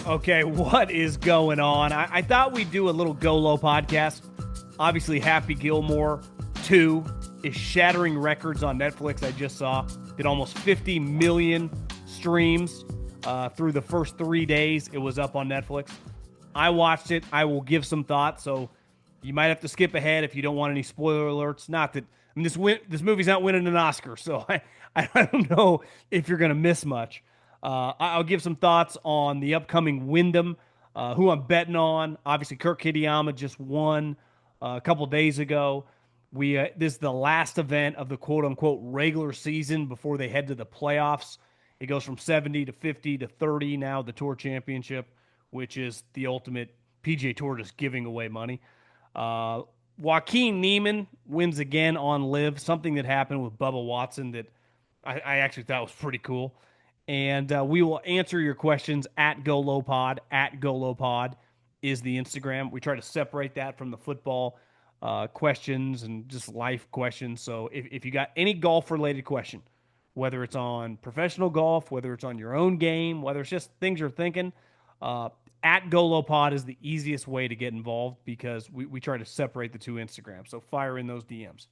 Okay, what is going on? I thought we'd do a little Go Low podcast. Obviously, Happy Gilmore 2 is shattering records on Netflix. I just saw. Did almost 50 million streams through the first 3 days it was up on Netflix. I watched it. I will give some thoughts, so you might have to skip ahead if you don't want any spoiler alerts. Not that, I mean, this movie's not winning an Oscar, so I don't know if you're going to miss much. I'll give some thoughts on the upcoming Wyndham, who I'm betting on. Obviously, Kirk Kitayama just won a couple days ago. This is the last event of the quote-unquote regular season before they head to the playoffs. It goes from 70 to 50 to 30 now, the Tour Championship, which is the ultimate PGA Tour just giving away money. Joaquin Niemann wins again on LIV, something that happened with Bubba Watson that I actually thought was pretty cool. And we will answer your questions at GoLowPod. At GoLowPod is the Instagram. We try to separate that from the football questions and just life questions. So if you got any golf-related question, whether it's on professional golf, whether it's on your own game, whether it's just things you're thinking, at GoLowPod is the easiest way to get involved because we try to separate the two Instagrams. So fire in those DMs.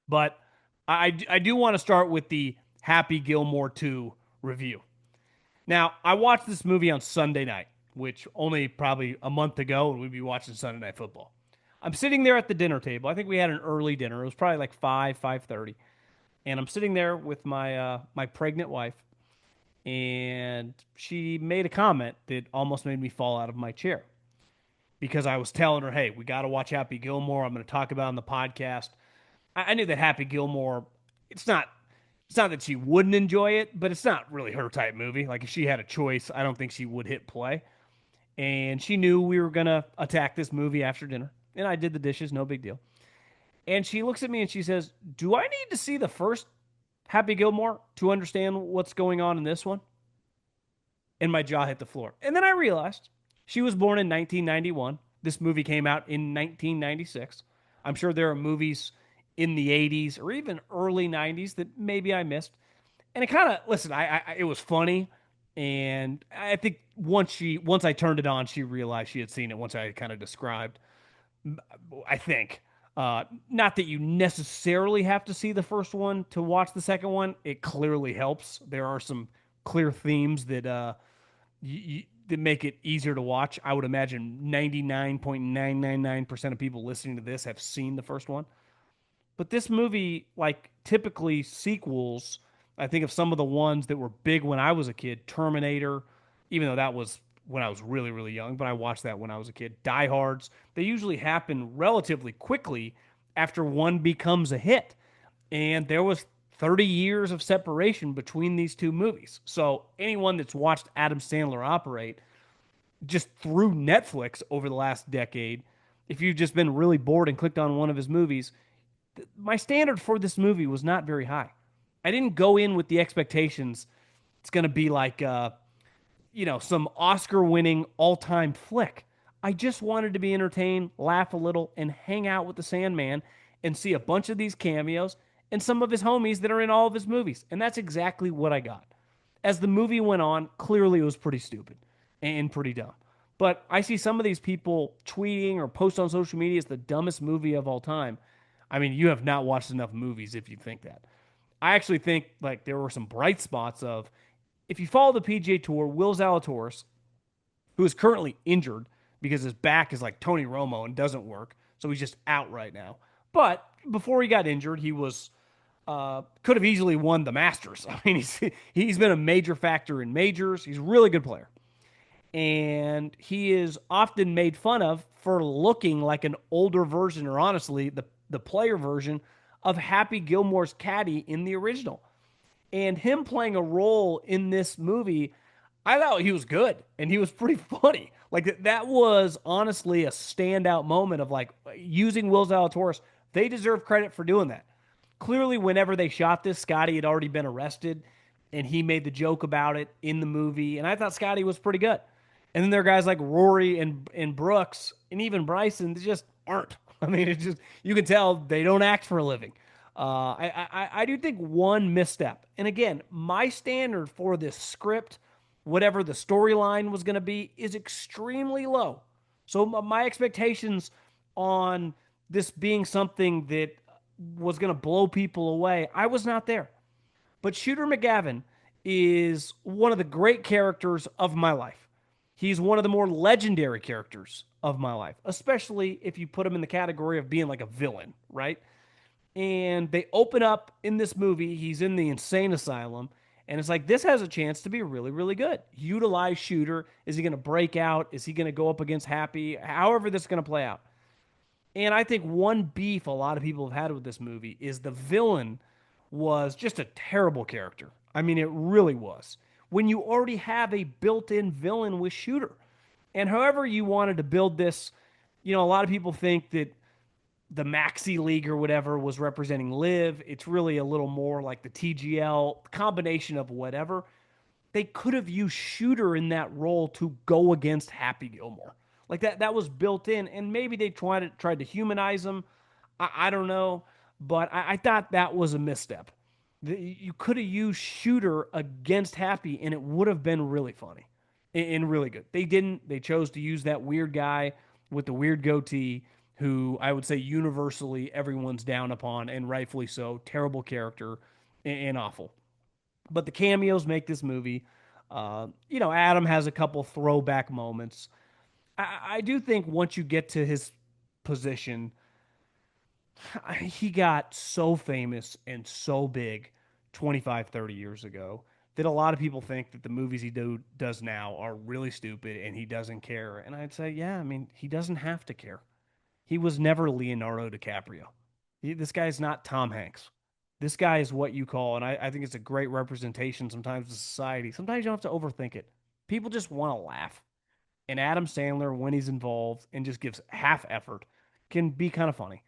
But I do want to start with the Happy Gilmore 2 review. Now, I watched this movie on Sunday night, which only probably a month ago, and we'd be watching Sunday Night Football. I'm sitting there at the dinner table. I think we had an early dinner. It was probably like 5:30. And I'm sitting there with my my pregnant wife, and she made a comment that almost made me fall out of my chair because I was telling her, hey, we got to watch Happy Gilmore. I'm going to talk about it on the podcast. I knew that Happy Gilmore, it's not that she wouldn't enjoy it, but it's not really her type movie. Like, if she had a choice, I don't think she would hit play. And she knew we were going to attack this movie after dinner. And I did the dishes, no big deal. And she looks at me and she says, do I need to see the first Happy Gilmore to understand what's going on in this one? And my jaw hit the floor. And then I realized she was born in 1991. This movie came out in 1996. I'm sure there are movies in the 80s or even early 90s that maybe I missed. And it kind of, listen, it was funny. And I think once I turned it on, she realized she had seen it once I kind of described, I think. Not that you necessarily have to see the first one to watch the second one. It clearly helps. There are some clear themes that that make it easier to watch. I would imagine 99.999% of people listening to this have seen the first one. But this movie, like typically sequels, I think of some of the ones that were big when I was a kid. Terminator, even though that was when I was really, really young, but I watched that when I was a kid. Die Hards, they usually happen relatively quickly after one becomes a hit. And there was 30 years of separation between these two movies. So anyone that's watched Adam Sandler operate just through Netflix over the last decade, if you've just been really bored and clicked on one of his movies, my standard for this movie was not very high. I didn't go in with the expectations it's going to be like, some Oscar-winning all-time flick. I just wanted to be entertained, laugh a little, and hang out with the Sandman and see a bunch of these cameos and some of his homies that are in all of his movies. And that's exactly what I got. As the movie went on, clearly it was pretty stupid and pretty dumb. But I see some of these people tweeting or post on social media it's the dumbest movie of all time. I mean, you have not watched enough movies if you think that. I actually think like there were some bright spots of, if you follow the PGA Tour, Will Zalatoris, who is currently injured because his back is like Tony Romo and doesn't work, so he's just out right now. But before he got injured, he was could have easily won the Masters. I mean, he's been a major factor in majors. He's a really good player. And he is often made fun of for looking like an older version, or honestly, the player version of Happy Gilmore's caddy in the original. And him playing a role in this movie, I thought he was good, and he was pretty funny. Like, that was honestly a standout moment of, like, using Will Zalatoris. They deserve credit for doing that. Clearly, whenever they shot this, Scottie had already been arrested, and he made the joke about it in the movie, and I thought Scottie was pretty good. And then there are guys like Rory and Brooks, and even Bryson, they just aren't. I mean, it's just, you can tell they don't act for a living. I do think one misstep, and again, my standard for this script whatever the storyline was going to be is extremely low. So my expectations on this being something that was going to blow people away, I was not there. But Shooter McGavin is one of the great characters of my life. He's one of the more legendary characters of my life, especially if you put him in the category of being like a villain, right? And they open up in this movie. He's in the insane asylum. And it's like, this has a chance to be really, really good. Utilize Shooter. Is he going to break out? Is he going to go up against Happy? However, this is going to play out. And I think one beef a lot of people have had with this movie is the villain was just a terrible character. I mean, it really was. When you already have a built in villain with Shooter. And however you wanted to build this, a lot of people think that the Maxi League or whatever was representing Live. It's really a little more like the TGL combination of whatever. They could have used Shooter in that role to go against Happy Gilmore. Like that was built in, and maybe they tried to humanize him. I don't know, but I thought that was a misstep. You could have used Shooter against Happy, and it would have been really funny and really good. They didn't. They chose to use that weird guy with the weird goatee, who I would say universally everyone's down upon, and rightfully so. Terrible character and awful. But the cameos make this movie. Adam has a couple throwback moments. I do think once you get to his position, he got so famous and so big 25, 30 years ago that a lot of people think that the movies does now are really stupid and he doesn't care. And I'd say, yeah, I mean, he doesn't have to care. He was never Leonardo DiCaprio. This guy's not Tom Hanks. This guy is what you call, and I think it's a great representation sometimes of society. Sometimes you don't have to overthink it. People just want to laugh. And Adam Sandler, when he's involved and just gives half effort, can be kind of funny.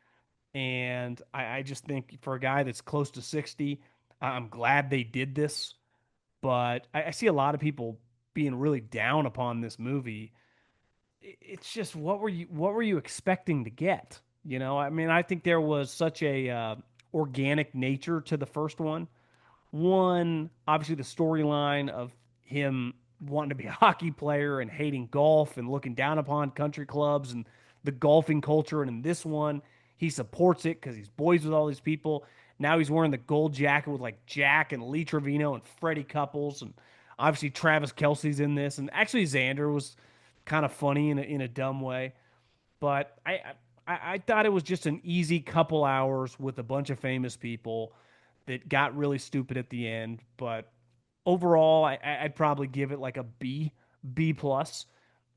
And I just think for a guy that's close to 60, I'm glad they did this. But I see a lot of people being really down upon this movie. It's just what were you expecting to get? I mean, I think there was such a organic nature to the first one. One, obviously, the storyline of him wanting to be a hockey player and hating golf and looking down upon country clubs and the golfing culture. And in this one, he supports it because he's boys with all these people. Now he's wearing the gold jacket with like Jack and Lee Trevino and Freddie Couples. And obviously, Travis Kelsey's in this. And actually, Xander was kind of funny in a dumb way. But I thought it was just an easy couple hours with a bunch of famous people that got really stupid at the end. But overall, I'd probably give it like a B plus.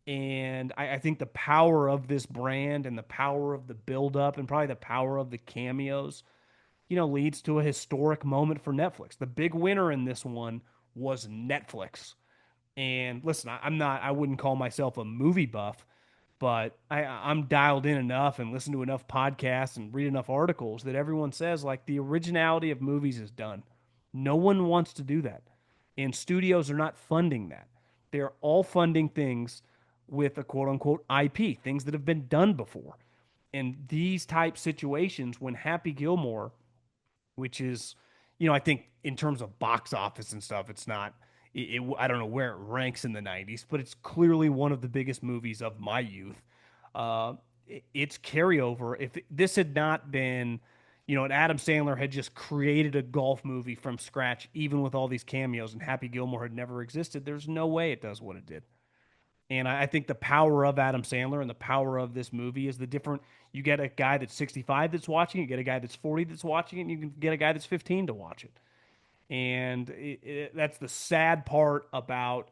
And I think the power of this brand and the power of the build-up and probably the power of the cameos, leads to a historic moment for Netflix. The big winner in this one was Netflix. And listen, I wouldn't call myself a movie buff, but I'm dialed in enough and listen to enough podcasts and read enough articles that everyone says like the originality of movies is done. No one wants to do that. And studios are not funding that. They're all funding things with a quote unquote IP, things that have been done before. And these type situations, when Happy Gilmore, which is, I think in terms of box office and stuff, it's not, I don't know where it ranks in the 90s, but it's clearly one of the biggest movies of my youth. Uh, it's carryover. If this had not been, and Adam Sandler had just created a golf movie from scratch, even with all these cameos, and Happy Gilmore had never existed, there's no way it does what it did. And I think the power of Adam Sandler and the power of this movie is the different. You get a guy that's 65 that's watching it, you get a guy that's 40 that's watching it, and you can get a guy that's 15 to watch it. And that's the sad part about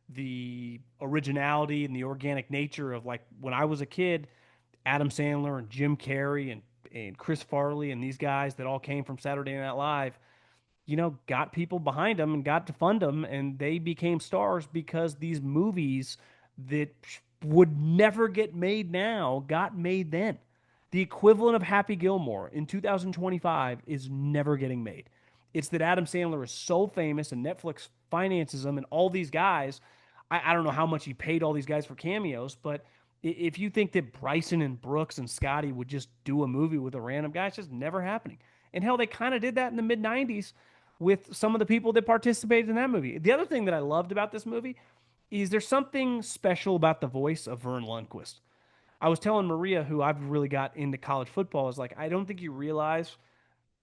the originality and the organic nature of like when I was a kid, Adam Sandler and Jim Carrey and Chris Farley and these guys that all came from Saturday Night Live, got people behind them and got to fund them, and they became stars because these movies that would never get made now got made then. The equivalent of Happy Gilmore in 2025 is never getting made. It's that Adam Sandler is so famous and Netflix finances him and all these guys. I don't know how much he paid all these guys for cameos, but if you think that Bryson and Brooks and Scottie would just do a movie with a random guy, it's just never happening. And hell, they kind of did that in the mid 90s with some of the people that participated in that movie. The other thing that I loved about this movie is there's something special about the voice of Vern Lundquist. I was telling Maria, who I've really got into college football, is like, I don't think you realize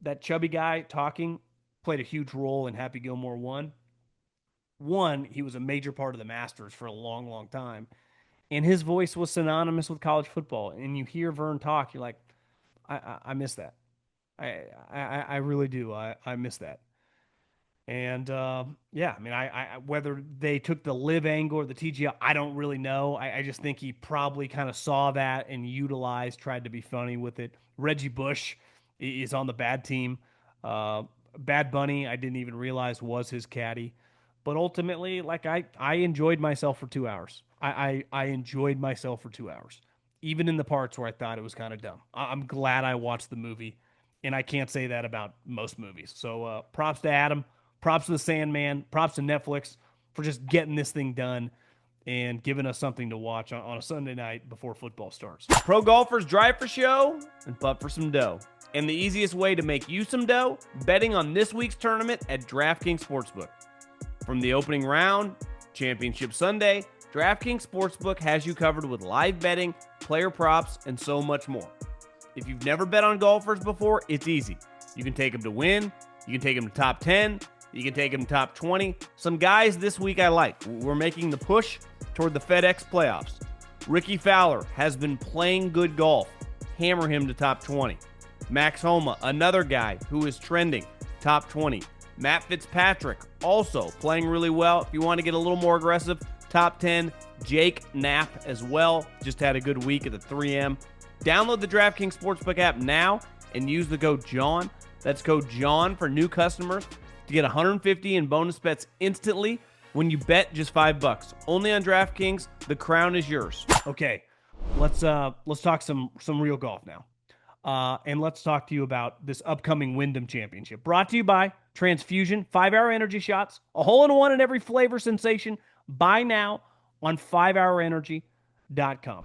that chubby guy talking played a huge role in Happy Gilmore 1. One, he was a major part of the Masters for a long, long time. And his voice was synonymous with college football. And you hear Vern talk, you're like, I miss that. I really do. I miss that. And yeah, I mean, I whether they took the live angle or the TGL, I don't really know. I just think he probably kind of saw that and utilized, tried to be funny with it. Reggie Bush is on the bad team. Bad Bunny, I didn't even realize was his caddy. But ultimately, like I enjoyed myself for 2 hours. I enjoyed myself for 2 hours, even in the parts where I thought it was kind of dumb. I'm glad I watched the movie, and I can't say that about most movies. So props to Adam. Props to the Sandman. Props to Netflix for just getting this thing done and giving us something to watch on a Sunday night before football starts. Pro golfers drive for show and putt for some dough. And the easiest way to make you some dough, betting on this week's tournament at DraftKings Sportsbook. From the opening round, Championship Sunday, DraftKings Sportsbook has you covered with live betting, player props, and so much more. If you've never bet on golfers before, it's easy. You can take them to win, you can take them to top 10, you can take them top 20. Some guys this week I like. We're making the push toward the FedEx playoffs. Ricky Fowler has been playing good golf. Hammer him to top 20. Max Homa, another guy who is trending, top 20. Matt Fitzpatrick, also playing really well. If you want to get a little more aggressive, top 10. Jake Knapp as well. Just had a good week at the 3M. Download the DraftKings Sportsbook app now and use the code JOHN. That's code JOHN for new customers to get $150 in bonus bets instantly when you bet just $5. Only on DraftKings. The crown is yours. Okay, let's talk some real golf now. And let's talk to you about this upcoming Wyndham Championship. Brought to you by Transfusion, 5-hour energy shots, a hole-in-one in every flavor sensation. Buy now on 5hourenergy.com.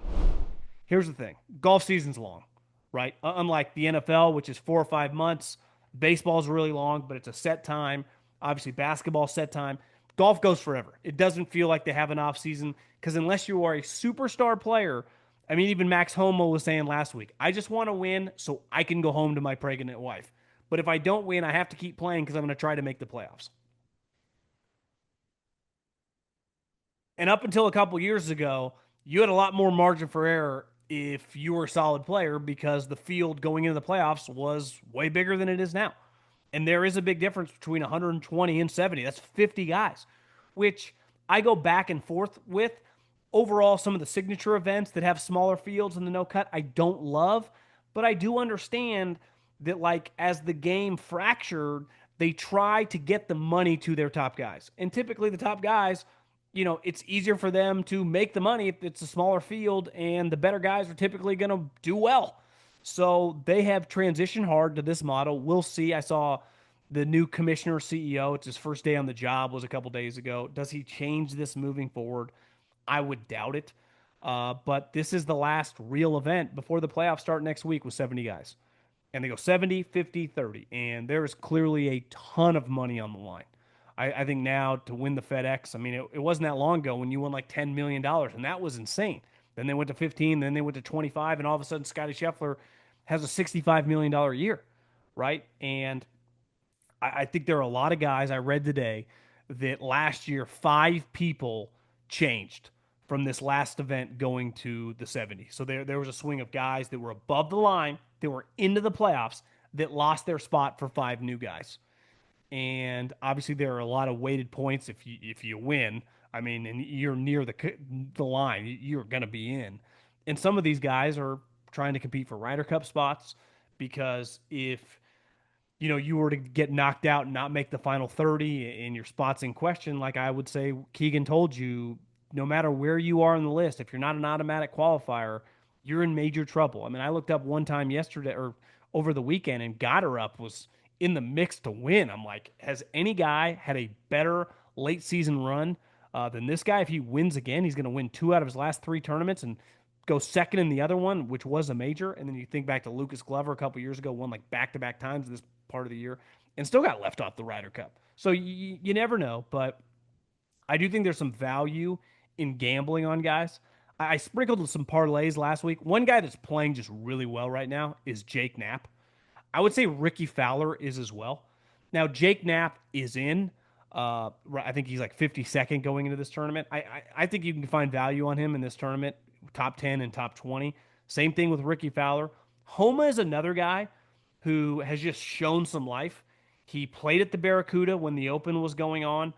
Here's the thing. Golf season's long, right? Unlike the NFL, which is 4 or 5 months, baseball's really long, but it's a set time. Obviously, basketball set time. Golf goes forever. It doesn't feel like they have an off season because unless you are a superstar player, I mean, even Max Homa was saying last week, I just want to win so I can go home to my pregnant wife. But if I don't win, I have to keep playing because I'm going to try to make the playoffs. And up until a couple years ago, you had a lot more margin for error if you were a solid player because the field going into the playoffs was way bigger than it is now. And there is a big difference between 120 and 70. That's 50 guys, which I go back and forth with. Overall, some of the signature events that have smaller fields in the no cut, I don't love, but I do understand that, like, as the game fractured, they try to get the money to their top guys. And typically the top guys, you know, it's easier for them to make the money if it's a smaller field, and the better guys are typically going to do well. So they have transitioned hard to this model. We'll see. I saw the new commissioner CEO. It's his first day on the job, was a couple days ago. Does he change this moving forward? I would doubt it. But this is the last real event before the playoffs start next week with 70 guys. And they go 70, 50, 30. And there is clearly a ton of money on the line. I think now to win the FedEx, I mean, it wasn't that long ago when you won like $10 million, and that was insane. Then they went to 15, then they went to 25, and all of a sudden Scottie Scheffler has a $65 million year, right? And I think there are a lot of guys I read today that last year 5 people changed from this last event going to the 70. So there was a swing of guys that were above the line, that were into the playoffs, that lost their spot for 5 new guys. And obviously there are a lot of weighted points if you win. I mean, and you're near the line, you're going to be in. And some of these guys are trying to compete for Ryder Cup spots because if you were to get knocked out and not make the final 30 and your spot's in question, like I would say Keegan told you, no matter where you are on the list, if you're not an automatic qualifier, you're in major trouble. I mean, I looked up one time yesterday or over the weekend, and Gotterup was in the mix to win. I'm like, has any guy had a better late season run than this guy? If he wins again, he's going to win 2 out of his last 3 tournaments and go second in the other one, which was a major. And then you think back to Lucas Glover a couple years ago, won like back-to-back times this part of the year. and still got left off the Ryder Cup. So you never know, but I do think there's some value in gambling on guys. I sprinkled some parlays last week. One guy that's playing just really well right now is Jake Knapp. I would say Ricky Fowler is as well. Now, Jake Knapp is in. I think he's like 52nd going into this tournament. I think you can find value on him in this tournament, top 10 and top 20. Same thing with Ricky Fowler. Homa is another guy who has just shown some life. He played at the Barracuda when the Open was going on.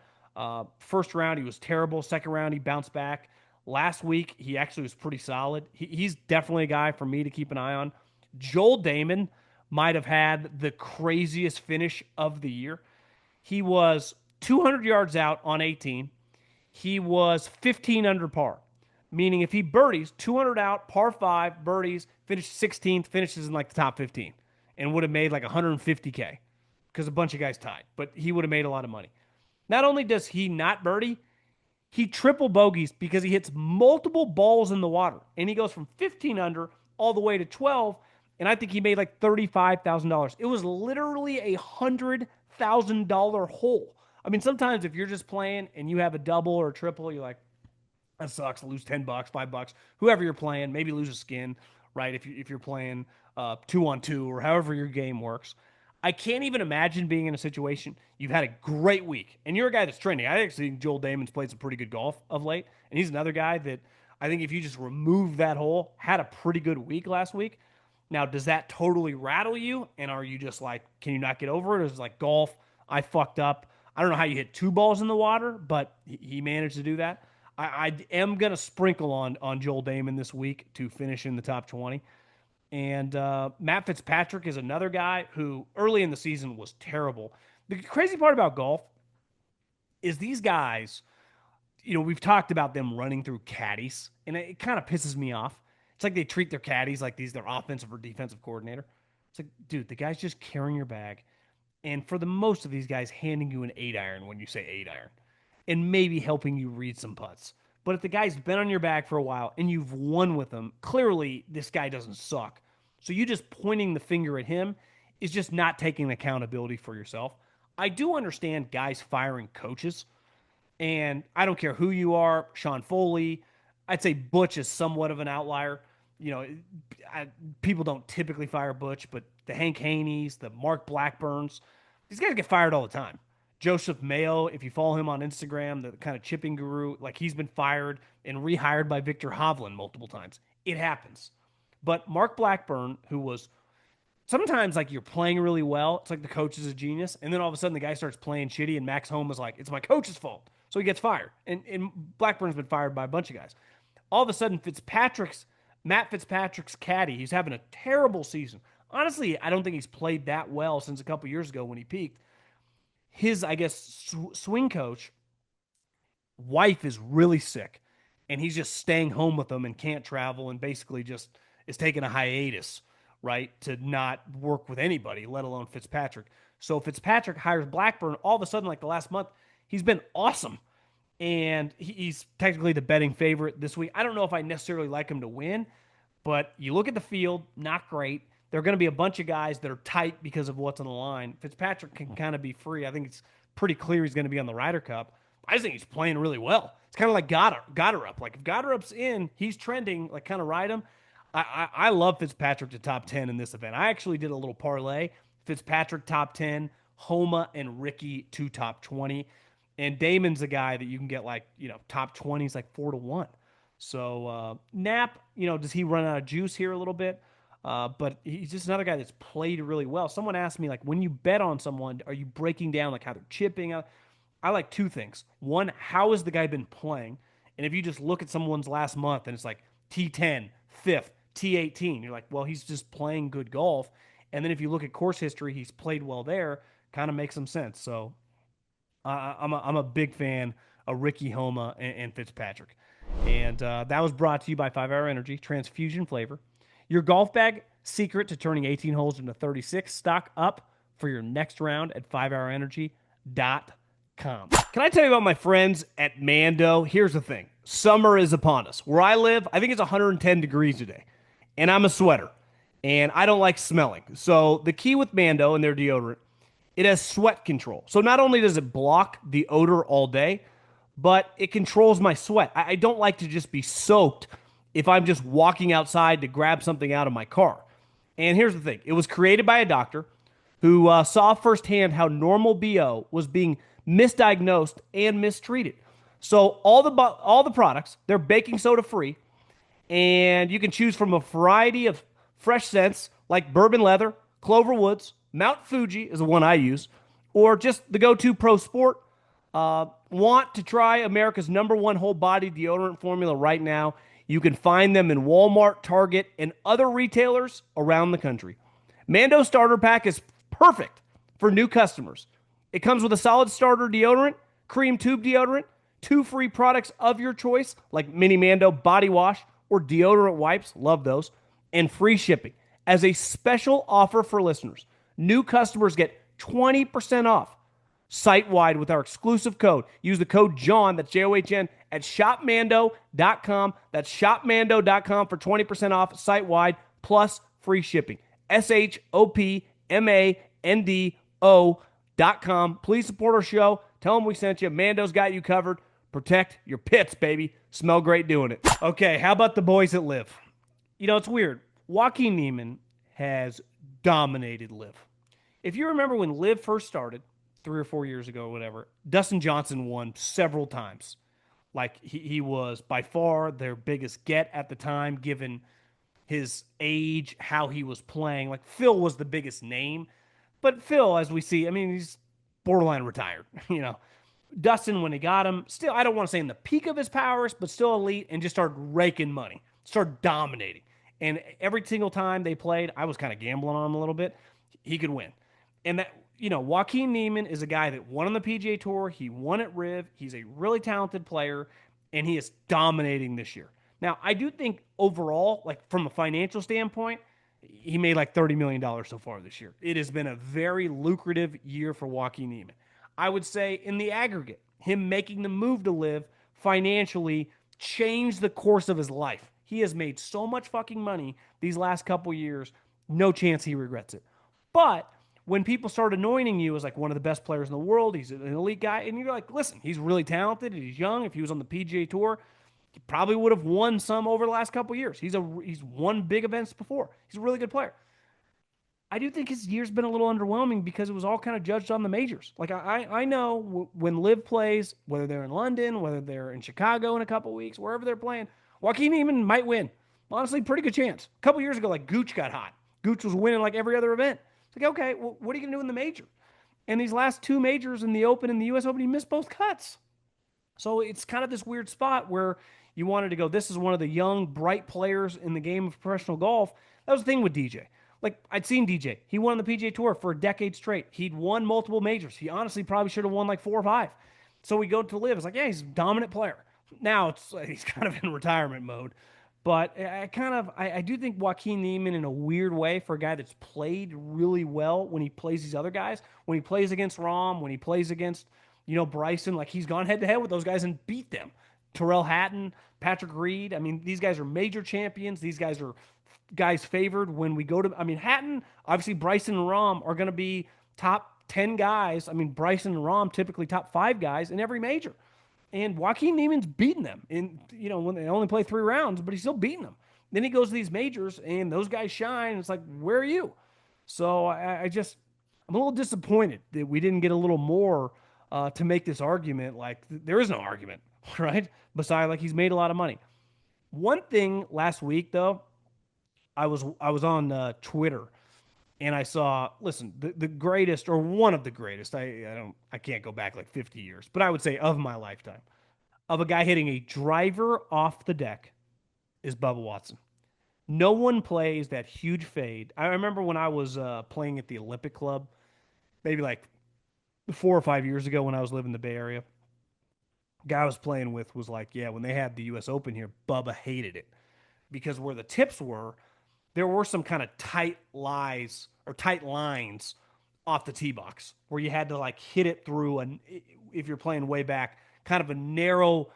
First round, he was terrible. Second round, he bounced back. Last week, he actually was pretty solid. He's definitely a guy for me to keep an eye on. Joel Damon might have had the craziest finish of the year. He was 200 yards out on 18. He was 15 under par, meaning if he birdies 200 out, par 5, birdies, finished 16th, finishes in like the top 15, and would have made like 150K because a bunch of guys tied, but he would have made a lot of money. Not only does he not birdie, he triple bogeys because he hits multiple balls in the water, and he goes from 15 under all the way to 12, and I think he made like $35,000. It was literally $100,000 hole. I mean, sometimes if you're just playing and you have a double or a triple, you're like, that sucks. Lose $10, $5, whoever you're playing, maybe lose a skin, right? If you're playing 2-on-2 or however your game works. I can't even imagine being in a situation you've had a great week and you're a guy that's trending. I actually think Joel Damon's played some pretty good golf of late, and he's another guy that I think if you just remove that hole, had a pretty good week last week. Now, does that totally rattle you? And are you just like, can you not get over it? Or is it like golf? I fucked up. I don't know how you hit 2 balls in the water, but he managed to do that. I am going to sprinkle on Joel Damon this week to finish in the top 20. And Matt Fitzpatrick is another guy who early in the season was terrible. The crazy part about golf is these guys, we've talked about them running through caddies, and it kind of pisses me off. It's like they treat their caddies like their offensive or defensive coordinator. It's like, dude, the guy's just carrying your bag. And for the most of these guys, handing you an 8-iron when you say 8-iron and maybe helping you read some putts. But if the guy's been on your back for a while and you've won with him, clearly this guy doesn't suck. So you just pointing the finger at him is just not taking accountability for yourself. I do understand guys firing coaches, and I don't care who you are, Sean Foley. I'd say Butch is somewhat of an outlier. People don't typically fire Butch, but the Hank Haneys, the Mark Blackburns, these guys get fired all the time. Joseph Mayo, if you follow him on Instagram, the kind of chipping guru, like he's been fired and rehired by Victor Hovland multiple times. It happens. But Mark Blackburn, who was sometimes like you're playing really well, it's like the coach is a genius, and then all of a sudden the guy starts playing shitty, and Max Homa is like, it's my coach's fault. So he gets fired. And Blackburn's been fired by a bunch of guys. All of a sudden, Matt Fitzpatrick's caddy, he's having a terrible season. Honestly, I don't think he's played that well since a couple years ago when he peaked. His, I guess, swing coach wife is really sick, and he's just staying home with them and can't travel and basically just is taking a hiatus, right, to not work with anybody, let alone Fitzpatrick. So Fitzpatrick hires Blackburn. All of a sudden, like the last month, he's been awesome. And he's technically the betting favorite this week. I don't know if I necessarily like him to win, but you look at the field, not great. There are going to be a bunch of guys that are tight because of what's on the line. Fitzpatrick can kind of be free. I think it's pretty clear he's going to be on the Ryder Cup. I just think he's playing really well. It's kind of like Goddard. Like if Goddard's in, he's trending, like kind of ride him. I love Fitzpatrick to top 10 in this event. I actually did a little parlay. Fitzpatrick top 10, Homa and Ricky to top 20. And Damon's a guy that you can get like, top 20 is like 4-1. So Knapp, does he run out of juice here a little bit? But he's just another guy that's played really well. Someone asked me, like, when you bet on someone, are you breaking down like how they're chipping? I like two things. One, how has the guy been playing? And if you just look at someone's last month and it's like T10, 5th, T18, you're like, well, he's just playing good golf. And then if you look at course history, he's played well there, kind of makes some sense. So I'm a big fan of Ricky Homa and Fitzpatrick. And that was brought to you by 5 Hour Energy, Transfusion Flavor. Your golf bag secret to turning 18 holes into 36. Stock up for your next round at 5hourenergy.com. Can I tell you about my friends at Mando? Here's the thing. Summer is upon us. Where I live, I think it's 110 degrees today. And I'm a sweater. And I don't like smelling. So the key with Mando and their deodorant It has sweat control. So not only does it block the odor all day, but it controls my sweat. I don't like to just be soaked if I'm just walking outside to grab something out of my car. And here's the thing, it was created by a doctor who saw firsthand how normal BO was being misdiagnosed and mistreated. So all the products, they're baking soda free, and you can choose from a variety of fresh scents like bourbon leather, clover woods, Mount Fuji is the one I use, or just the go-to pro sport. Want to try America's #1 whole body deodorant formula right now? You can find them in Walmart, Target, and other retailers around the country. Mando Starter Pack is perfect for new customers. It comes with a solid starter deodorant, cream tube deodorant, 2 free products of your choice, like Mini Mando body wash or deodorant wipes, love those, and free shipping. As a special offer for listeners, new customers get 20% off site-wide with our exclusive code. Use the code JOHN, that's JOHN, at shopmando.com. That's shopmando.com for 20% off site-wide plus free shipping. shopmando.com. Please support our show. Tell them we sent you. Mando's got you covered. Protect your pits, baby. Smell great doing it. Okay, how about the boys at LIV? You know, it's weird. Joaquin Niemann has dominated LIV. If you remember when LIV first started, 3 or 4 years ago or whatever, Dustin Johnson won several times. Like, he was by far their biggest get at the time, given his age, how he was playing. Like, Phil was the biggest name. But Phil, as we see, I mean, he's borderline retired, you know. Dustin, when he got him, still, I don't want to say in the peak of his powers, but still elite, and just started raking money, started dominating. And every single time they played, I was kind of gambling on him a little bit. He could win. And that, you know, Joaquin Niemann is a guy that won on the PGA Tour. He won at RIV. He's a really talented player, and he is dominating this year. Now, I do think overall, like from a financial standpoint, he made like $30 million so far this year. It has been a very lucrative year for Joaquin Niemann. I would say in the aggregate, him making the move to LIV financially changed the course of his life. He has made so much fucking money these last couple years, no chance he regrets it. But when people start anointing you as like one of the best players in the world, he's an elite guy, and you're like, listen, he's really talented, he's young. If he was on the PGA Tour, he probably would have won some over the last couple years. He's won big events before. He's a really good player. I do think his year's been a little underwhelming because it was all kind of judged on the majors. Like, I know when LIV plays, whether they're in London, whether they're in Chicago in a couple weeks, wherever they're playing, Joaquin Niemann might win. Honestly, pretty good chance. A couple years ago, like, Gooch got hot. Gooch was winning like every other event. It's like, okay, well, what are you going to do in the major? And these last 2 majors in the Open and the U.S. Open, he missed both cuts. So it's kind of this weird spot where you wanted to go, this is one of the young, bright players in the game of professional golf. That was the thing with DJ. Like, I'd seen DJ. He won the PGA Tour for a decade straight. He'd won multiple majors. He honestly probably should have won like 4 or 5. So we go to LIV. It's like, yeah, he's a dominant player. Now he's kind of in retirement mode. But I do think Joaquin Niemann, in a weird way, for a guy that's played really well when he plays these other guys, when he plays against Rahm, when he plays against, you know, Bryson, like, he's gone head-to-head with those guys and beat them. Terrell Hatton, Patrick Reed. I mean, these guys are major champions. These guys are guys favored when we go to, I mean, Hatton, obviously Bryson and Rahm are going to be top 10 guys. I mean, Bryson and Rahm typically top 5 guys in every major. And Joaquin Niemann's beating them in, you know, when they only play 3 rounds, but he's still beating them. Then he goes to these majors and those guys shine. It's like, where are you? So I'm a little disappointed that we didn't get a little more to make this argument. Like, there is no argument, right? Besides, like, he's made a lot of money. One thing last week, though, I was on Twitter, and I saw, listen, the greatest, or one of the greatest, I can't go back like 50 years, but I would say of my lifetime, of a guy hitting a driver off the deck is Bubba Watson. No one plays that huge fade. I remember when I was playing at the Olympic Club, maybe like 4 or 5 years ago when I was living in the Bay Area, guy I was playing with was like, yeah, when they had the U.S. Open here, Bubba hated it because where the tips were, there were some kind of tight lines off the tee box where you had to like hit it through, and if you're playing way back, kind of a narrow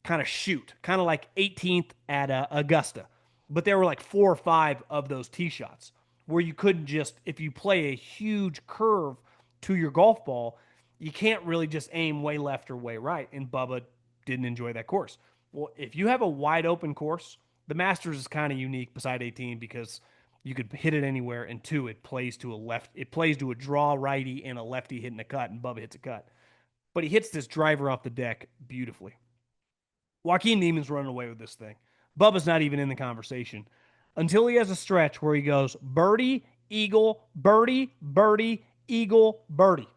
kind of shoot, kind of like 18th at Augusta. But there were like 4 or 5 of those tee shots where you couldn't just, if you play a huge curve to your golf ball, you can't really just aim way left or way right. And Bubba didn't enjoy that course. Well, if you have a wide open course, the Masters is kind of unique beside 18 because you could hit it anywhere, and two, it plays to a left, it plays to a draw righty and a lefty hitting a cut, and Bubba hits a cut. But he hits this driver off the deck beautifully. Joaquin Niemann's running away with this thing. Bubba's not even in the conversation until he has a stretch where he goes birdie, eagle, birdie, birdie, eagle, birdie.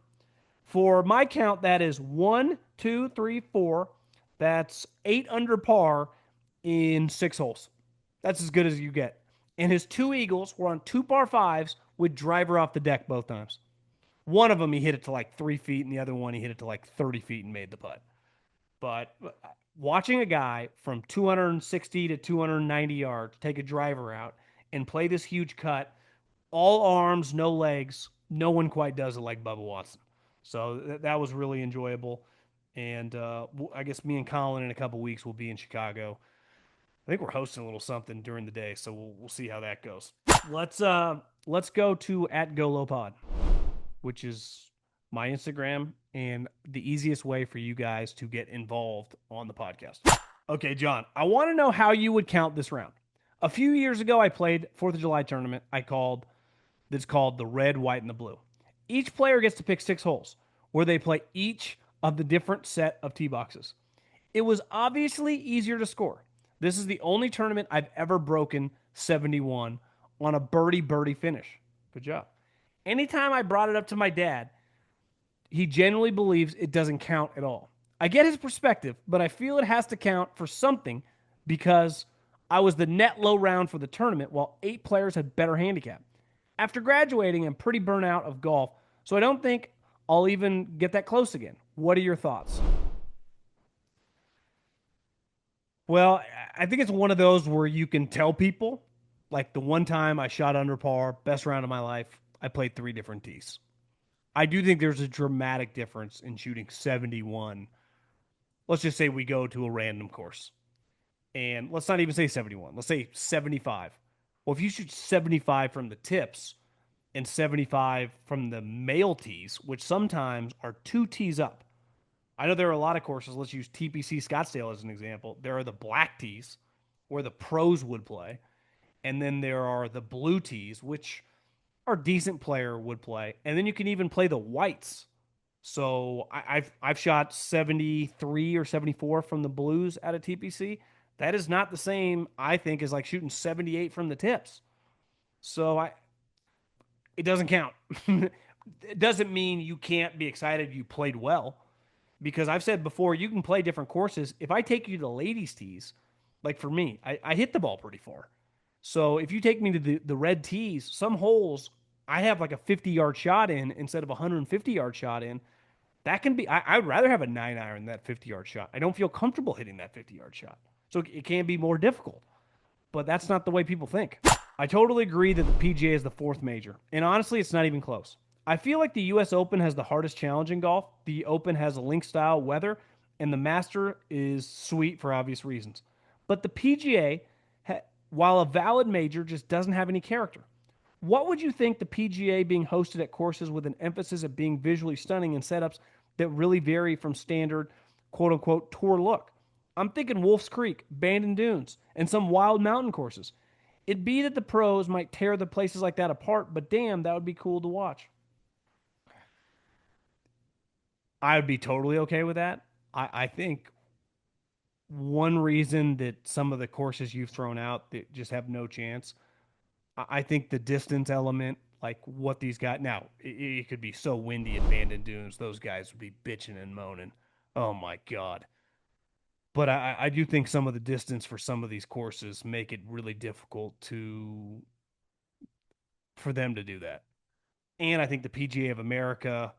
For my count, that is 1, 2, 3, 4. That's 8 under par in 6 holes. That's as good as you get. And his 2 eagles were on 2 par 5s with driver off the deck both times. One of them he hit it to like 3 feet, and the other one he hit it to like 30 feet and made the putt. But watching a guy from 260 to 290 yards take a driver out and play this huge cut, all arms, no legs, no one quite does it like Bubba Watson. So that was really enjoyable. And I guess me and Collin in a couple weeks will be in Chicago. I think we're hosting a little something during the day, so we'll see how that goes. Let's go to @GoLowPod, which is my Instagram and the easiest way for you guys to get involved on the podcast. Okay, John, I want to know how you would count this round. A few years ago, I played 4th of July tournament. That's called the red, white, and the blue. Each player gets to pick 6 holes where they play each of the different set of tee boxes. It was obviously easier to score. This is the only tournament I've ever broken 71 on a birdie finish. Good job. Anytime I brought it up to my dad, he genuinely believes it doesn't count at all. I get his perspective, but I feel it has to count for something because I was the net low round for the tournament while 8 players had better handicap. After graduating, I'm pretty burnt out of golf, so I don't think I'll even get that close again. What are your thoughts? Well, I think it's one of those where you can tell people, like the one time I shot under par, best round of my life, I played 3 different tees. I do think there's a dramatic difference in shooting 71. Let's just say we go to a random course. And let's not even say 71. Let's say 75. Well, if you shoot 75 from the tips and 75 from the male tees, which sometimes are 2 tees up. I know there are a lot of courses. Let's use TPC Scottsdale as an example. There are the black tees where the pros would play. And then there are the blue tees, which our decent player would play. And then you can even play the whites. So I've shot 73 or 74 from the blues at a TPC. That is not the same, I think, as like shooting 78 from the tips. So it doesn't count. It doesn't mean you can't be excited you played well. Because I've said before, you can play different courses. If I take you to ladies' tees, like for me, I hit the ball pretty far. So if you take me to the red tees, some holes I have like a 50-yard shot in instead of a 150-yard shot in. That can be, I'd rather have a 9-iron than that 50-yard shot. I don't feel comfortable hitting that 50-yard shot. So it can be more difficult. But that's not the way people think. I totally agree that the PGA is the 4th major. And honestly, it's not even close. I feel like the U.S. Open has the hardest challenge in golf. The Open has a link-style weather, and the Master is sweet for obvious reasons. But the PGA, while a valid major, just doesn't have any character. What would you think the PGA being hosted at courses with an emphasis of being visually stunning and setups that really vary from standard quote-unquote tour look? I'm thinking Wolf's Creek, Bandon Dunes, and some wild mountain courses. It'd be that the pros might tear the places like that apart, but damn, that would be cool to watch. I would be totally okay with that. I think one reason that some of the courses you've thrown out that just have no chance, I think the distance element, like what these guys, now it could be so windy at Bandon Dunes, those guys would be bitching and moaning. Oh my God. But I do think some of the distance for some of these courses make it really difficult for them to do that. And I think the PGA of America,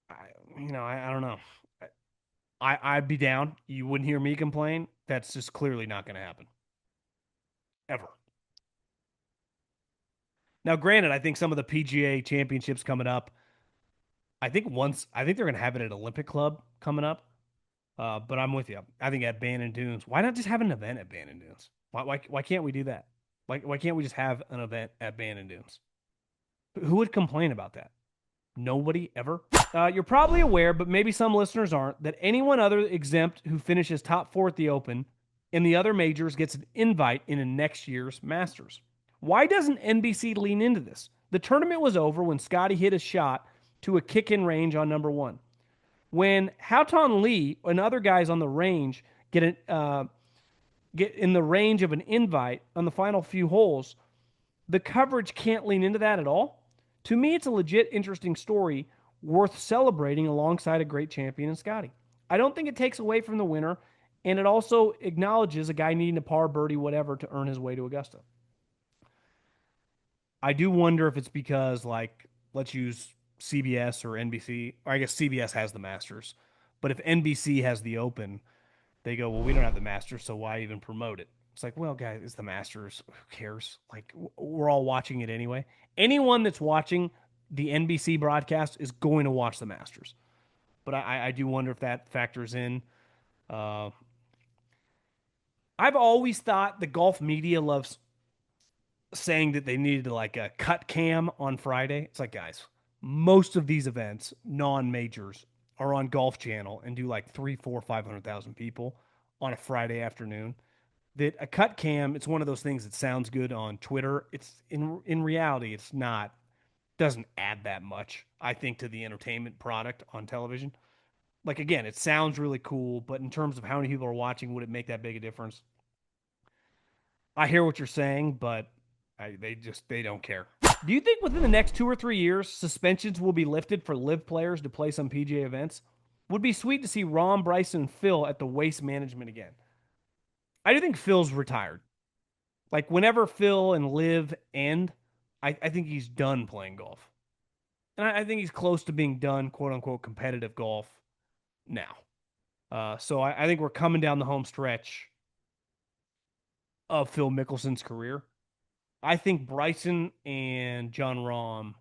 I don't know. I'd be down. You wouldn't hear me complain. That's just clearly not going to happen. Ever. Now, granted, I think some of the PGA championships coming up, I think they're going to have it at Olympic Club coming up. But I'm with you. I think at Bandon Dunes, why not just have an event at Bandon Dunes? Why can't we do that? Why can't we just have an event at Bandon Dunes? Who would complain about that? Nobody ever. You're probably aware, but maybe some listeners aren't, that anyone other exempt who finishes top 4 at the Open in the other majors gets an invite into next year's Masters. Why doesn't NBC lean into this? The tournament was over when Scottie hit a shot to a kick-in range on number 1. When Houghton Lee and other guys on the range get in the range of an invite on the final few holes, the coverage can't lean into that at all. To me, it's a legit interesting story worth celebrating alongside a great champion in Scottie. I don't think it takes away from the winner, and it also acknowledges a guy needing a par, birdie, whatever to earn his way to Augusta. I do wonder if it's because, like, let's use CBS or NBC, or I guess CBS has the Masters, but if NBC has the Open, they go, well, we don't have the Masters, so why even promote it? It's like, well, guys, it's the Masters. Who cares? Like, we're all watching it anyway. Anyone that's watching the NBC broadcast is going to watch the Masters. But I do wonder if that factors in. Uh, I've always thought the golf media loves saying that they needed like a cut cam on Friday. It's like, guys, most of these events, non-majors, are on Golf Channel and do like 3, 4, 500,000 people on a Friday afternoon. That a cut cam, it's one of those things that sounds good on Twitter. It's in reality, it's not, doesn't add that much, I think, to the entertainment product on television. Like, again, it sounds really cool, but in terms of how many people are watching, would it make that big a difference? I hear what you're saying, but they don't care. Do you think within the next 2 or 3 years, suspensions will be lifted for LIV players to play some PGA events? Would be sweet to see Ron, Bryson, and Phil at the Waste Management again. I do think Phil's retired. Like, whenever Phil and LIV end, I think he's done playing golf. And I think he's close to being done, quote unquote, competitive golf now. So I think we're coming down the home stretch of Phil Mickelson's career. I think Bryson and John Rahm,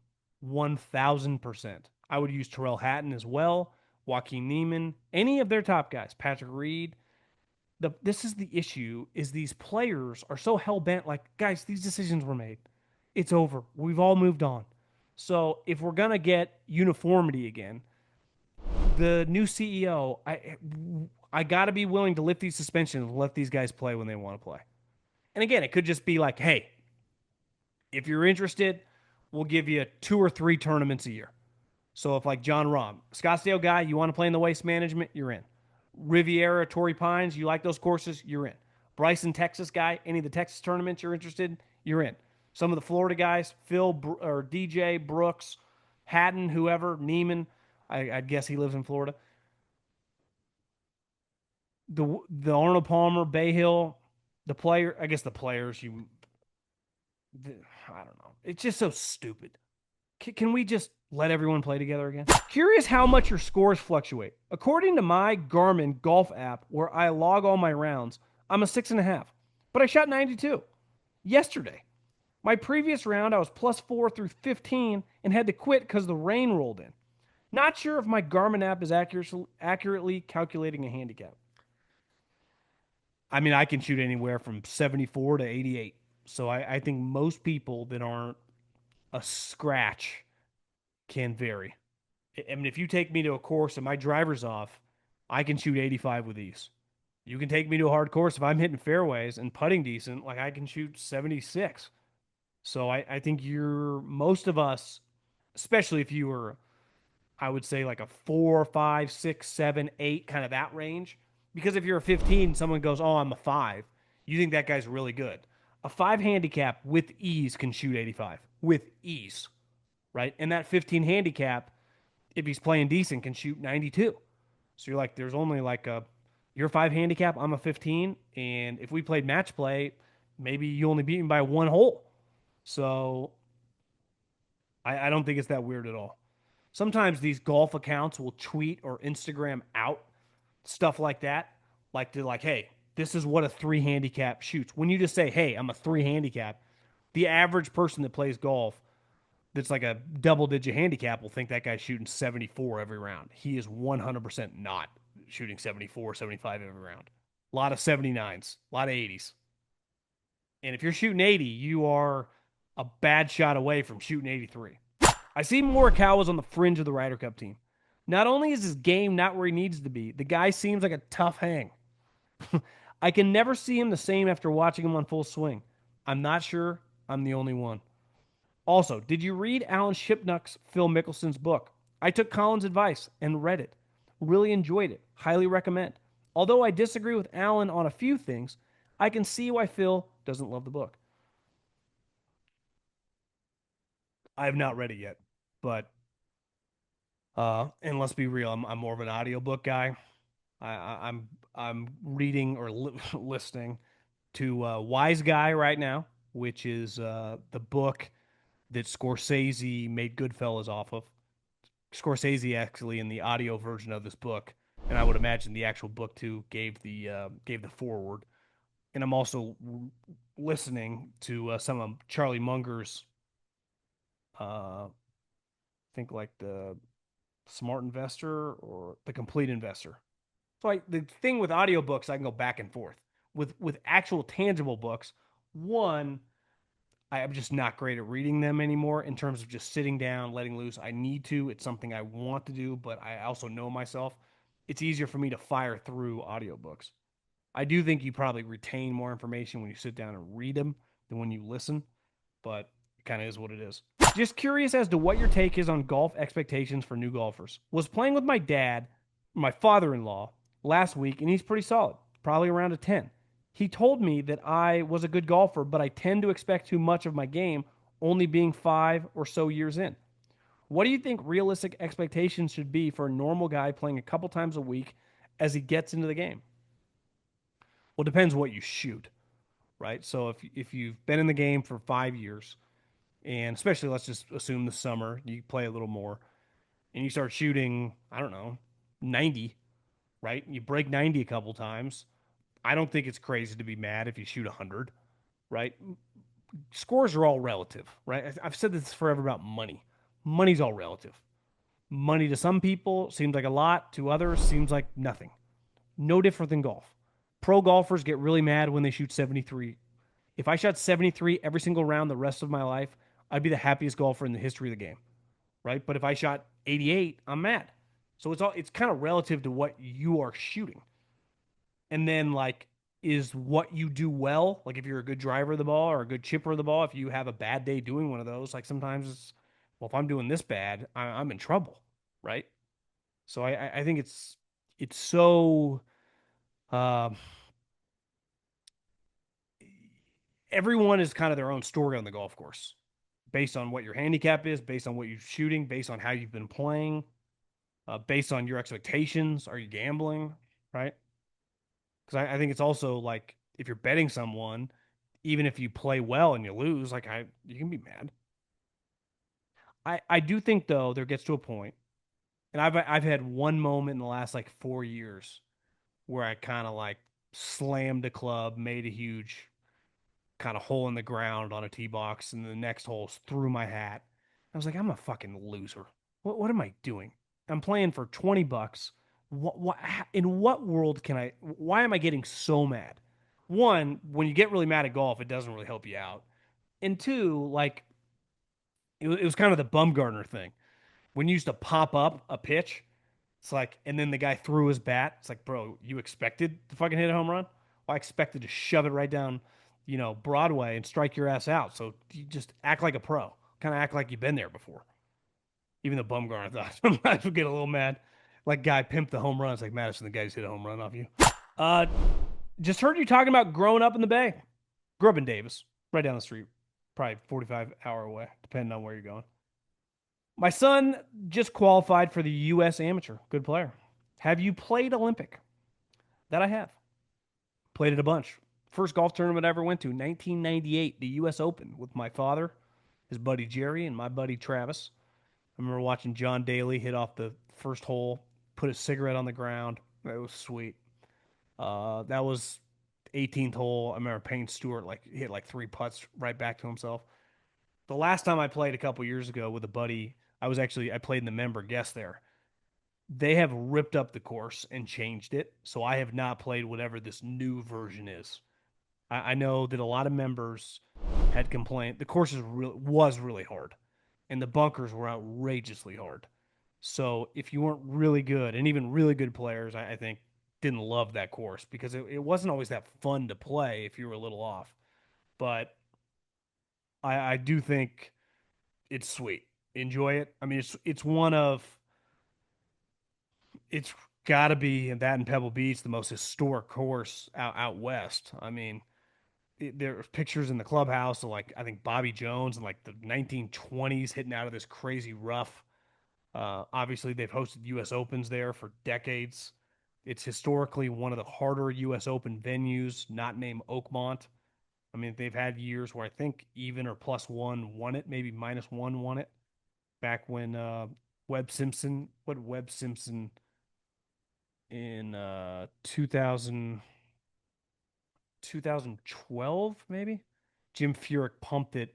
1,000%. I would use Terrell Hatton as well, Joaquin Niemann, any of their top guys, Patrick Reed. This is the issue, is these players are so hell-bent, like, guys, these decisions were made. It's over. We've all moved on. So if we're going to get uniformity again, the new CEO, I got to be willing to lift these suspensions and let these guys play when they want to play. And again, it could just be like, hey, if you're interested, we'll give you 2 or 3 tournaments a year. So if, like, John Rahm, Scottsdale guy, you want to play in the Waste Management, you're in. Riviera, Torrey Pines, you like those courses, you're in. Bryson, Texas guy, any of the Texas tournaments you're interested in, you're in. Some of the Florida guys, Phil or DJ, Brooks, Hatton, whoever, Neiman, I'd guess he lives in Florida. The Arnold Palmer, Bay Hill, the player, I guess the players, I don't know. It's just so stupid. Can we just let everyone play together again? Curious how much your scores fluctuate. According to my Garmin golf app, where I log all my rounds, I'm a 6.5, but I shot 92 yesterday. My previous round, I was +4 through 15 and had to quit because the rain rolled in. Not sure if my Garmin app is accurately calculating a handicap. I mean, I can shoot anywhere from 74 to 88. So I think most people that aren't a scratch can vary. I mean, if you take me to a course and my driver's off, I can shoot 85 with ease. You can take me to a hard course if I'm hitting fairways and putting decent, like, I can shoot 76. So I think most of us, especially if you were, I would say, like a 4, 5, 6, 7, 8, kind of that range. Because if you're a 15, someone goes, oh, I'm a 5. You think that guy's really good. A 5 handicap with ease can shoot 85 with ease, right? And that 15 handicap, if he's playing decent, can shoot 92. So you're like, there's only like you're a 5 handicap, I'm a 15. And if we played match play, maybe you only beat him by 1 hole. So I don't think it's that weird at all. Sometimes these golf accounts will tweet or Instagram out stuff like that. Like, they're like, hey, this is what a 3 handicap shoots. When you just say, hey, I'm a 3 handicap, the average person that plays golf that's like a double-digit handicap will think that guy's shooting 74 every round. He is 100% not shooting 74, 75 every round. A lot of 79s, a lot of 80s. And if you're shooting 80, you are a bad shot away from shooting 83. I see Morikawa's on the fringe of the Ryder Cup team. Not only is his game not where he needs to be, the guy seems like a tough hang. I can never see him the same after watching him on full swing. I'm not sure I'm the only one. Also, did you read Alan Shipnuck's Phil Mickelson's book? I took Colin's advice and read it. Really enjoyed it. Highly recommend. Although I disagree with Alan on a few things, I can see why Phil doesn't love the book. I have not read it yet, but and let's be real, I'm more of an audiobook guy. I'm reading or listening to Wise Guy right now, which is the book that Scorsese made Goodfellas off of. Scorsese actually in the audio version of this book, and I would imagine the actual book too gave the foreword. And I'm also listening to some of Charlie Munger's, I think like the Smart Investor or the Complete Investor. So the thing with audiobooks, I can go back and forth. With actual tangible books, one, I am just not great at reading them anymore in terms of just sitting down, letting loose. I need to. It's something I want to do, but I also know myself. It's easier for me to fire through audiobooks. I do think you probably retain more information when you sit down and read them than when you listen, but it kind of is what it is. Just curious as to what your take is on golf expectations for new golfers. Was playing with my dad, my father-in-law, last week, and he's pretty solid, probably around a 10. He told me that I was a good golfer, but I tend to expect too much of my game, only being 5 or so years in. What do you think realistic expectations should be for a normal guy playing a couple times a week as he gets into the game? Well, it depends what you shoot, right? So if you've been in the game for 5 years, and especially let's just assume the summer you play a little more, and you start shooting, I don't know, 90, right? You break 90 a couple times. I don't think it's crazy to be mad if you shoot 100, right? Scores are all relative, right? I've said this forever about money. Money's all relative. Money to some people seems like a lot, to others seems like nothing. No different than golf. Pro golfers get really mad when they shoot 73. If I shot 73 every single round the rest of my life, I'd be the happiest golfer in the history of the game, right? But if I shot 88, I'm mad. So it's kind of relative to what you are shooting. And then like is what you do well, like if you're a good driver of the ball or a good chipper of the ball, if you have a bad day doing one of those, like sometimes it's, well, if I'm doing this bad, I'm in trouble, right? So I think it's so um, everyone is kind of their own story on the golf course, based on what your handicap is, based on what you're shooting, based on how you've been playing, based on your expectations. Are you gambling, right? Because I think it's also like if you're betting someone, even if you play well and you lose, like you can be mad. I do think though there gets to a point, and I've had one moment in the last like 4 years where I kind of like slammed a club, made a huge kind of hole in the ground on a tee box, and the next hole's through my hat. I was like, I'm a fucking loser. What am I doing? I'm playing for $20. What in what world can I? Why am I getting so mad? One, when you get really mad at golf, it doesn't really help you out. And two, like it was kind of the Bumgarner thing. When you used to pop up a pitch, it's like, and then the guy threw his bat. It's like, bro, you expected to fucking hit a home run? Well, I expected to shove it right down, Broadway and strike your ass out. So you just act like a pro. Kind of act like you've been there before. Even the Bumgarner thought sometimes would get a little mad. Like guy pimped the home run. It's like Madison, the guy just hit a home run off you. Uh, just heard you talking about growing up in the Bay. Grew up in Davis, right down the street, probably 45-hour away, depending on where you're going. My son just qualified for the U.S. Amateur. Good player. Have you played Olympic? That I have. Played it a bunch. First golf tournament I ever went to, 1998, the U.S. Open with my father, his buddy Jerry, and my buddy Travis. I remember watching John Daly hit off the first hole, put a cigarette on the ground. That was sweet. That was 18th hole. I remember Payne Stewart hit like three putts right back to himself. The last time I played a couple years ago with a buddy, I played in the member guest there. They have ripped up the course and changed it, so I have not played whatever this new version is. I know that a lot of members had complained. The course was really hard. and the bunkers were outrageously hard. So if you weren't really good, and even really good players, I think didn't love that course because it wasn't always that fun to play if you were a little off. But I do think it's sweet. Enjoy it. I mean, it's one of it's got to be that in Pebble Beach the most historic course out west. I mean, there's pictures in the clubhouse of like I think Bobby Jones in like the 1920s hitting out of this crazy rough. Obviously, they've hosted U.S. Opens there for decades. It's historically one of the harder U.S. Open venues, not named Oakmont. I mean, they've had years where I think even or plus one won it, maybe minus one won it. Back when Webb Simpson in 2012, maybe? Jim Furyk pumped it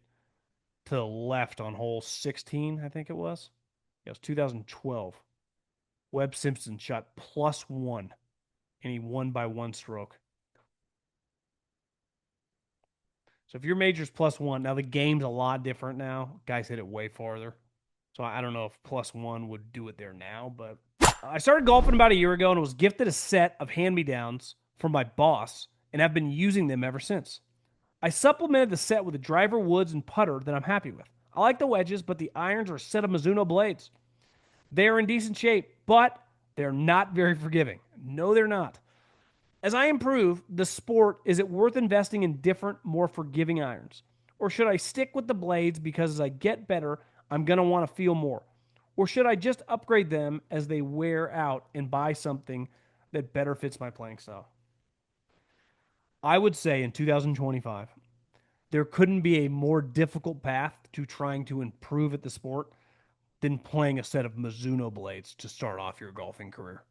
to the left on hole 16, I think it was. Yeah, it was 2012. Webb Simpson shot plus one, and he won by one stroke. So if your major's plus one, now the game's a lot different now. Guys hit it way farther. So I don't know if plus one would do it there now, but I started golfing about a year ago and was gifted a set of hand-me-downs from my boss and have been using them ever since. I supplemented the set with a driver, woods, and putter that I'm happy with. I like the wedges, but the irons are a set of Mizuno blades. They are in decent shape, but they're not very forgiving. No, they're not. As I improve the sport, is it worth investing in different, more forgiving irons? Or should I stick with the blades because as I get better, I'm going to want to feel more? Or should I just upgrade them as they wear out and buy something that better fits my playing style? I would say in 2025, there couldn't be a more difficult path to trying to improve at the sport than playing a set of Mizuno blades to start off your golfing career.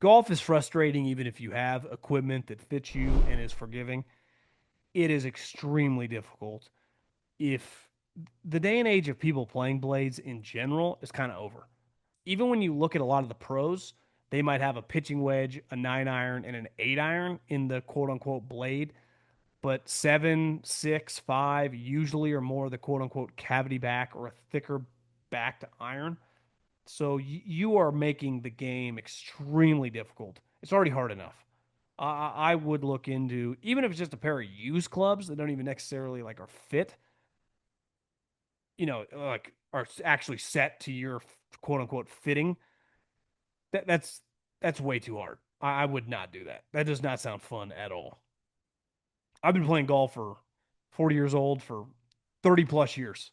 Golf is frustrating even if you have equipment that fits you and is forgiving. It is extremely difficult if the day and age of people playing blades in general is kind of over. Even when you look at a lot of the pros, they might have a pitching wedge, a 9 iron, and an 8 iron in the quote unquote blade, but 7, 6, 5 usually are more the quote unquote cavity back or a thicker backed iron. So you are making the game extremely difficult. It's already hard enough. I would look into even if it's just a pair of used clubs that don't even necessarily like are fit, like are actually set to your quote unquote fitting. That's way too hard. I would not do that. That does not sound fun at all. I've been playing golf for 40 years old for 30 plus years.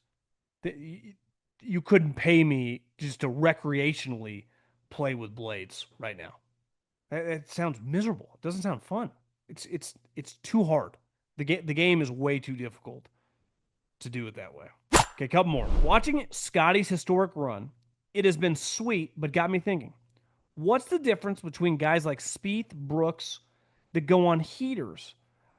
You couldn't pay me just to recreationally play with blades right now. It sounds miserable. It doesn't sound fun. It's too hard. The game is way too difficult to do it that way. Okay, a couple more. Watching Scottie's historic run, it has been sweet, but got me thinking. What's the difference between guys like Spieth, Brooks, that go on heaters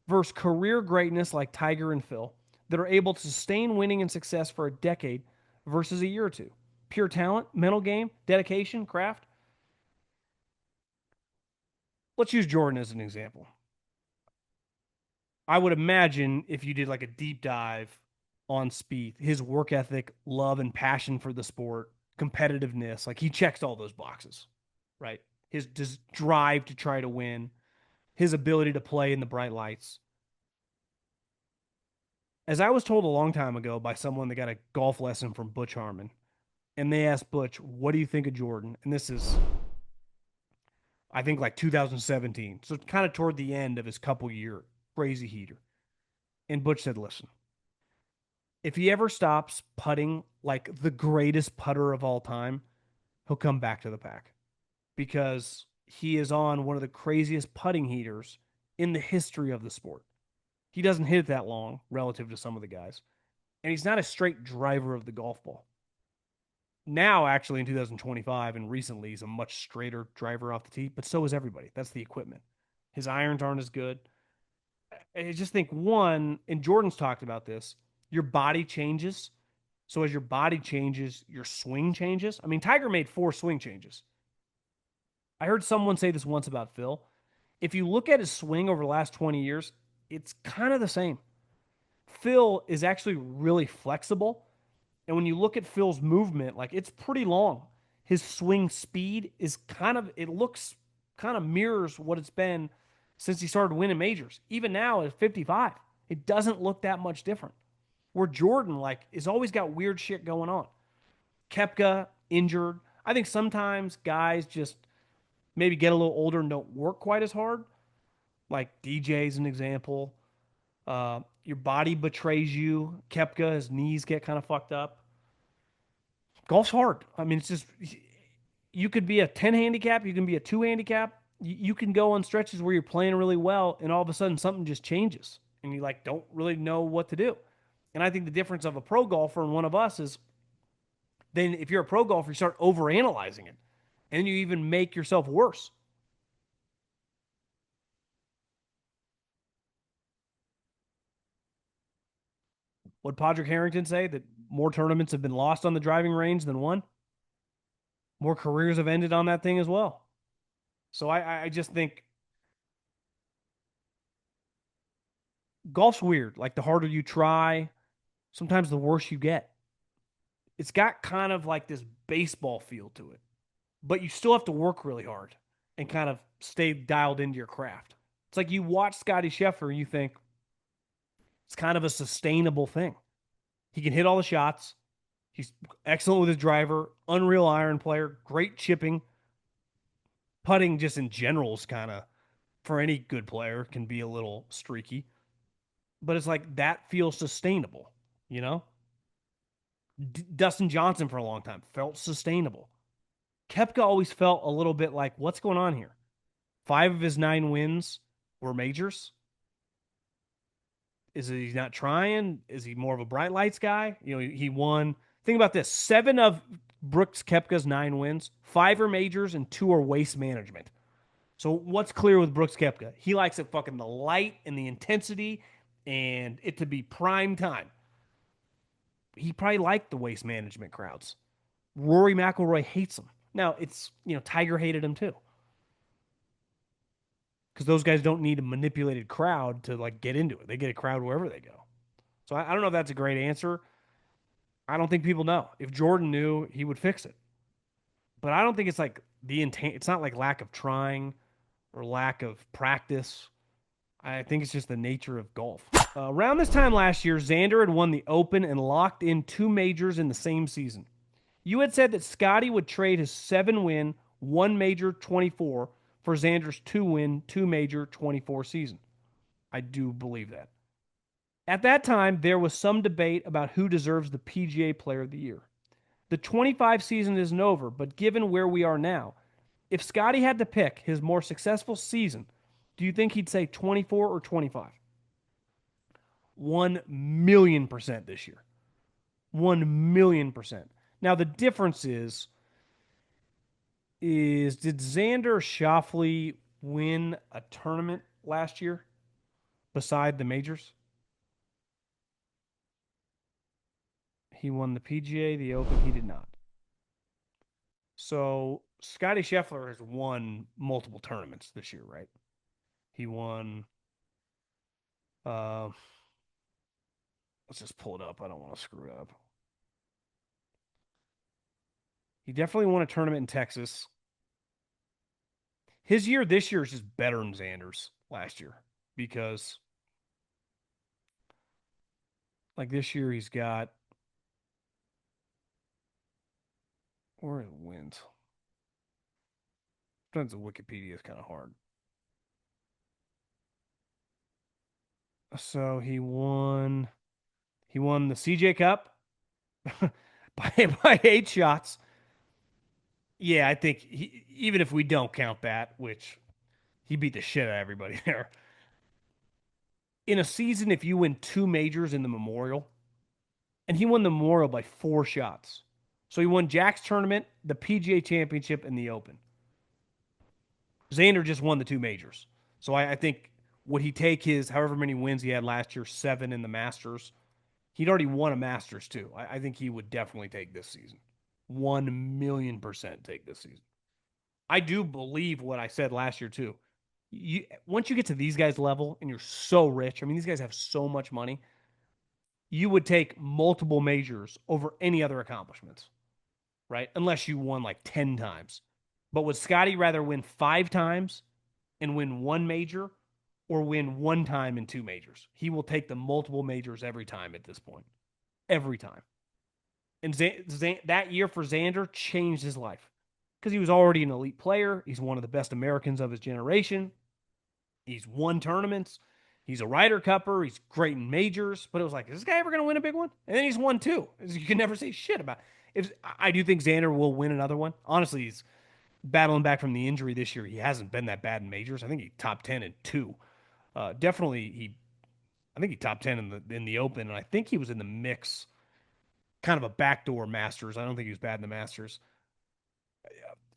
versus career greatness like Tiger and Phil that are able to sustain winning and success for a decade versus a year or two? Pure talent, mental game, dedication, craft. Let's use Jordan as an example. I would imagine if you did like a deep dive on Spieth, his work ethic, love and passion for the sport, competitiveness, like he checks all those boxes, right? His drive to try to win, his ability to play in the bright lights. As I was told a long time ago by someone that got a golf lesson from Butch Harmon, and they asked Butch, "What do you think of Jordan?" And this is, I think, like 2017. So kind of toward the end of his couple year crazy heater. And Butch said, "Listen, if he ever stops putting like the greatest putter of all time, he'll come back to the pack because he is on one of the craziest putting heaters in the history of the sport. He doesn't hit it that long relative to some of the guys, and he's not a straight driver of the golf ball. Now, actually, in 2025 and recently, he's a much straighter driver off the tee, but so is everybody. That's the equipment. His irons aren't as good. I just think one, and Jordan's talked about this, your body changes. So as your body changes, your swing changes. I mean, Tiger made 4 swing changes. I heard someone say this once about Phil. If you look at his swing over the last 20 years, it's kind of the same. Phil is actually really flexible And when you look at Phil's movement, like it's pretty long. His swing speed is it looks kind of mirrors what it's been since he started winning majors. Even now at 55, it doesn't look that much different. Where Jordan, like, is always got weird shit going on. Kepka injured. I think sometimes guys just maybe get a little older and don't work quite as hard. Like DJ's an example. Your body betrays you. Kepka, his knees get kind of fucked up. Golf's hard. I mean, it's just you could be a 10 handicap, you can be a 2 handicap. You can go on stretches where you're playing really well and all of a sudden something just changes and you like don't really know what to do. And I think the difference of a pro golfer and one of us is then if you're a pro golfer, you start overanalyzing it and you even make yourself worse. What Padraig Harrington say that more tournaments have been lost on the driving range than won? More careers have ended on that thing as well. So I just think golf's weird. Like the harder you try, sometimes the worse you get. It's got kind of like this baseball feel to it, but you still have to work really hard and kind of stay dialed into your craft. It's like you watch Scottie Scheffler and you think it's kind of a sustainable thing. He can hit all the shots. He's excellent with his driver, unreal iron player, great chipping. Putting just in general is kind of, for any good player, can be a little streaky. But it's like that feels sustainable, you know? Dustin Johnson for a long time felt sustainable. Kepka always felt a little bit like, what's going on here? 5 of his 9 wins were majors. Is he not trying? Is he more of a bright lights guy? You know, he won. Think about this: 7 of Brooks Kepka's 9 wins, 5 are majors, and 2 are waste management. So what's clear with Brooks Kepka? He likes it fucking the light and the intensity, and it to be prime time. He probably liked the waste management crowds. Rory McIlroy hates him. Now it's Tiger hated him too because those guys don't need a manipulated crowd to like get into it. They get a crowd wherever they go. So I don't know if that's a great answer. I don't think people know. If Jordan knew, he would fix it. But I don't think it's like the intent. It's not like lack of trying or lack of practice. I think it's just the nature of golf. Around this time last year, Xander had won the Open and locked in 2 majors in the same season. You had said that Scottie would trade his 7-win, 1 major 24 for Xander's 2-win, 2 major 24 season. I do believe that. At that time, there was some debate about who deserves the PGA Player of the Year. The 25 season isn't over, but given where we are now, if Scottie had to pick his more successful season, do you think he'd say 24 or 25? 1,000,000% this year. 1,000,000%. Now, the difference is did Xander Schauffele win a tournament last year beside the majors? He won the PGA, the Open. He did not. So Scottie Scheffler has won multiple tournaments this year, right? He won. Uh, let's just pull it up. I don't want to screw it up. He definitely won a tournament in Texas. His year this year is just better than Xander's last year because, like this year, he's got where are the wins? Sometimes the Wikipedia is kind of hard. So he won. He won the CJ Cup by 8 shots. Yeah, I think even if we don't count that, which he beat the shit out of everybody there. In a season, if you win 2 majors in the Memorial, and he won the Memorial by 4 shots. So he won Jack's tournament, the PGA Championship, and the Open. Xander just won the 2 majors. So I think would he take his however many wins he had last year, 7 in the Masters? He'd already won a Masters too. I think he would definitely take this season. 1,000,000% take this season. I do believe what I said last year too. Once you get to these guys' level and you're so rich, I mean, these guys have so much money. you would take multiple majors over any other accomplishments, right? Unless you won like 10 times. But would Scottie rather win 5 times and win one major or win one time in 2 majors? He will take the multiple majors every time at this point. Every time. And that year for Xander changed his life because he was already an elite player. He's one of the best Americans of his generation. He's won tournaments. He's a Ryder Cupper. He's great in majors. But it was like, is this guy ever going to win a big one? And then he's won 2. You can never say shit about it. If I do think Xander will win another one. Honestly, he's battling back from the injury this year. He hasn't been that bad in majors. I think he top 10 in 2. Definitely, I think he top 10 in the Open, and I think he was in the mix, kind of a backdoor Masters. I don't think he was bad in the Masters.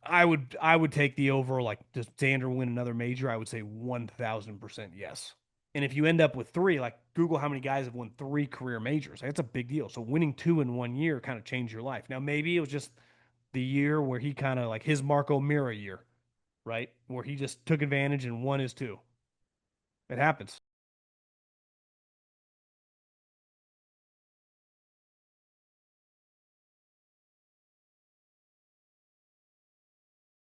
I would take the over. Like, does Xander win another major? I would say 1,000% yes. And if you end up with 3, like Google how many guys have won 3 career majors. That's a big deal. So winning 2 in 1 year kind of changed your life. Now maybe it was just the year where he kind of like his Marco Mira year, right? Where he just took advantage and won his 2. It happens.